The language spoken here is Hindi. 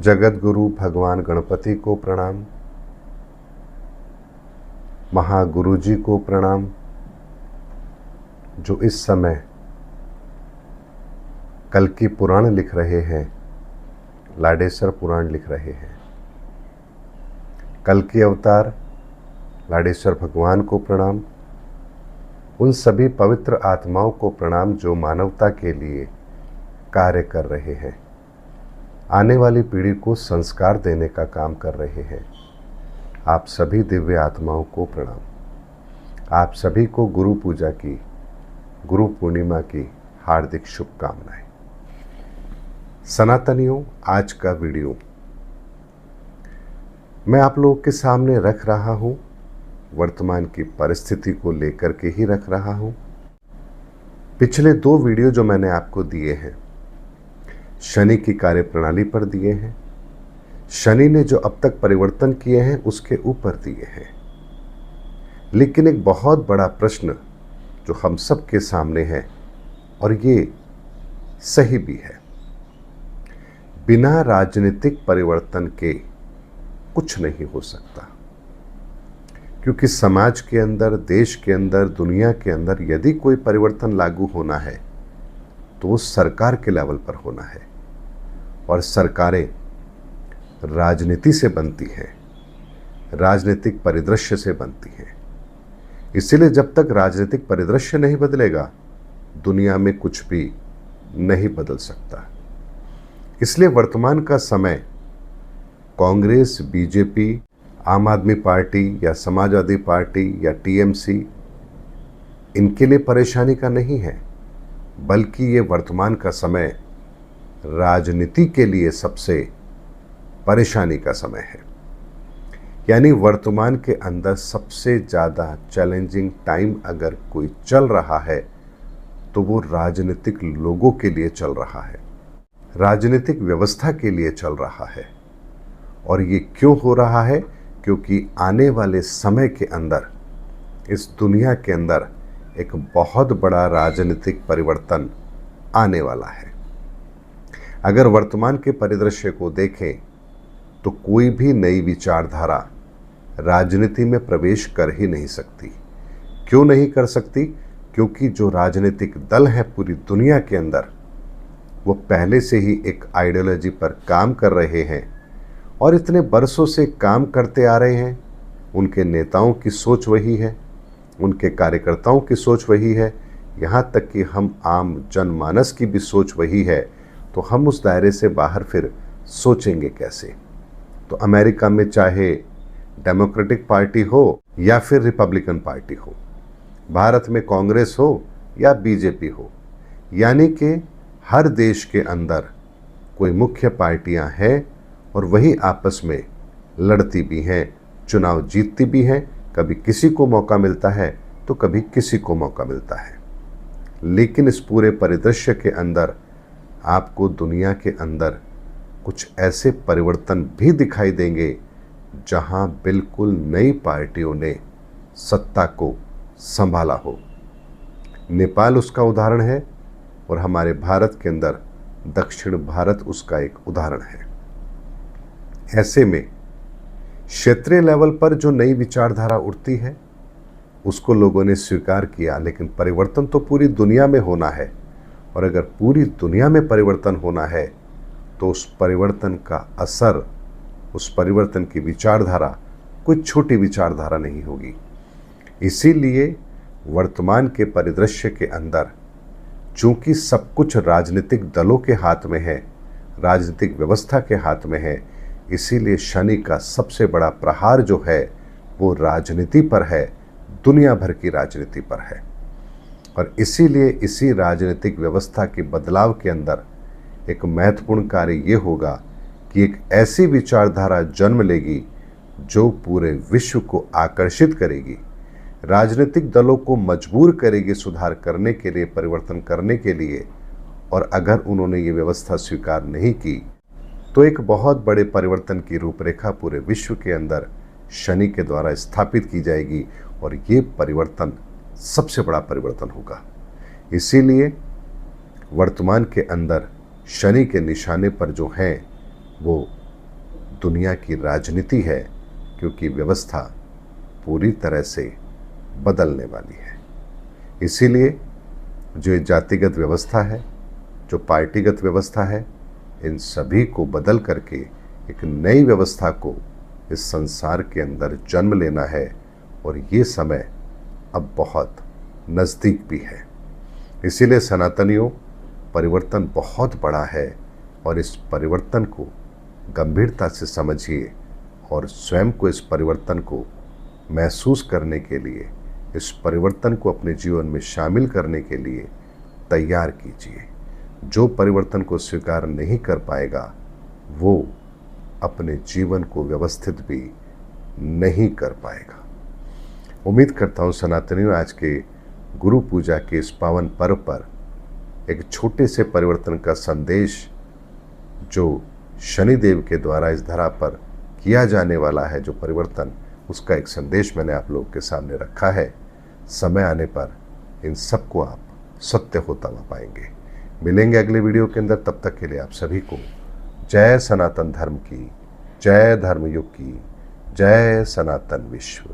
जगत गुरु भगवान गणपति को प्रणाम, महागुरु जी को प्रणाम, जो इस समय कल्कि पुराण लिख रहे हैं, लाडेश्वर पुराण लिख रहे हैं। कल्कि अवतार लाडेश्वर भगवान को प्रणाम, उन सभी पवित्र आत्माओं को प्रणाम जो मानवता के लिए कार्य कर रहे हैं, आने वाली पीढ़ी को संस्कार देने का काम कर रहे हैं। आप सभी दिव्य आत्माओं को प्रणाम। आप सभी को गुरु पूजा की, गुरु पूर्णिमा की हार्दिक शुभकामनाएं। सनातनियों, आज का वीडियो मैं आप लोगों के सामने रख रहा हूं, वर्तमान की परिस्थिति को लेकर के ही रख रहा हूं। पिछले 2 वीडियो जो मैंने आपको दिए हैं, शनि की कार्यप्रणाली पर दिए हैं, शनि ने जो अब तक परिवर्तन किए हैं उसके ऊपर दिए हैं। लेकिन एक बहुत बड़ा प्रश्न जो हम सब के सामने है, और ये सही भी है, बिना राजनीतिक परिवर्तन के कुछ नहीं हो सकता। क्योंकि समाज के अंदर, देश के अंदर, दुनिया के अंदर यदि कोई परिवर्तन लागू होना है तो वो सरकार के लेवल पर होना है, और सरकारें राजनीति से बनती हैं, राजनीतिक परिदृश्य से बनती हैं। इसलिए जब तक राजनीतिक परिदृश्य नहीं बदलेगा, दुनिया में कुछ भी नहीं बदल सकता। इसलिए वर्तमान का समय कांग्रेस, बीजेपी, आम आदमी पार्टी या समाजवादी पार्टी या टीएमसी, इनके लिए परेशानी का नहीं है, बल्कि ये वर्तमान का समय राजनीति के लिए सबसे परेशानी का समय है। यानी वर्तमान के अंदर सबसे ज़्यादा चैलेंजिंग टाइम अगर कोई चल रहा है तो वो राजनीतिक लोगों के लिए चल रहा है, राजनीतिक व्यवस्था के लिए चल रहा है। और ये क्यों हो रहा है? क्योंकि आने वाले समय के अंदर इस दुनिया के अंदर एक बहुत बड़ा राजनीतिक परिवर्तन आने वाला है। अगर वर्तमान के परिदृश्य को देखें तो कोई भी नई विचारधारा राजनीति में प्रवेश कर ही नहीं सकती। क्यों नहीं कर सकती? क्योंकि जो राजनीतिक दल है पूरी दुनिया के अंदर, वो पहले से ही एक आइडियोलॉजी पर काम कर रहे हैं, और इतने बरसों से काम करते आ रहे हैं। उनके नेताओं की सोच वही है, उनके कार्यकर्ताओं की सोच वही है, यहाँ तक कि हम आम जनमानस की भी सोच वही है। तो हम उस दायरे से बाहर फिर सोचेंगे कैसे? तो अमेरिका में चाहे डेमोक्रेटिक पार्टी हो या फिर रिपब्लिकन पार्टी हो, भारत में कांग्रेस हो या बीजेपी हो, यानी कि हर देश के अंदर कोई मुख्य पार्टियां हैं और वही आपस में लड़ती भी हैं, चुनाव जीतती भी हैं। कभी किसी को मौका मिलता है तो कभी किसी को मौका मिलता है। लेकिन इस पूरे परिदृश्य के अंदर आपको दुनिया के अंदर कुछ ऐसे परिवर्तन भी दिखाई देंगे जहां बिल्कुल नई पार्टियों ने सत्ता को संभाला हो। नेपाल उसका उदाहरण है, और हमारे भारत के अंदर दक्षिण भारत उसका एक उदाहरण है। ऐसे में क्षेत्रीय लेवल पर जो नई विचारधारा उठती है उसको लोगों ने स्वीकार किया, लेकिन परिवर्तन तो पूरी दुनिया में होना है। और अगर पूरी दुनिया में परिवर्तन होना है तो उस परिवर्तन का असर, उस परिवर्तन की विचारधारा कोई छोटी विचारधारा नहीं होगी। इसीलिए वर्तमान के परिदृश्य के अंदर चूंकि सब कुछ राजनीतिक दलों के हाथ में है, राजनीतिक व्यवस्था के हाथ में है, इसीलिए शनि का सबसे बड़ा प्रहार जो है वो राजनीति पर है, दुनिया भर की राजनीति पर है। और इसीलिए इसी राजनीतिक व्यवस्था के बदलाव के अंदर एक महत्वपूर्ण कार्य ये होगा कि एक ऐसी विचारधारा जन्म लेगी जो पूरे विश्व को आकर्षित करेगी, राजनीतिक दलों को मजबूर करेगी सुधार करने के लिए, परिवर्तन करने के लिए। और अगर उन्होंने ये व्यवस्था स्वीकार नहीं की तो एक बहुत बड़े परिवर्तन की रूपरेखा पूरे विश्व के अंदर शनि के द्वारा स्थापित की जाएगी, और ये परिवर्तन सबसे बड़ा परिवर्तन होगा। इसीलिए वर्तमान के अंदर शनि के निशाने पर जो हैं वो दुनिया की राजनीति है, क्योंकि व्यवस्था पूरी तरह से बदलने वाली है। इसीलिए जो ये जातिगत व्यवस्था है, जो पार्टीगत व्यवस्था है, इन सभी को बदल करके एक नई व्यवस्था को इस संसार के अंदर जन्म लेना है, और ये समय अब बहुत नज़दीक भी है। इसीलिए सनातनियों, परिवर्तन बहुत बड़ा है, और इस परिवर्तन को गंभीरता से समझिए और स्वयं को इस परिवर्तन को महसूस करने के लिए, इस परिवर्तन को अपने जीवन में शामिल करने के लिए तैयार कीजिए। जो परिवर्तन को स्वीकार नहीं कर पाएगा वो अपने जीवन को व्यवस्थित भी नहीं कर पाएगा। उम्मीद करता हूँ सनातनियों, आज के गुरु पूजा के इस पावन पर्व पर एक छोटे से परिवर्तन का संदेश जो शनिदेव के द्वारा इस धरा पर किया जाने वाला है, जो परिवर्तन, उसका एक संदेश मैंने आप लोगों के सामने रखा है। समय आने पर इन सबको आप सत्य होता हुआ पाएंगे। मिलेंगे अगले वीडियो के अंदर। तब तक के लिए आप सभी को जय सनातन धर्म की, जय धर्मयुग की, जय सनातन विश्व।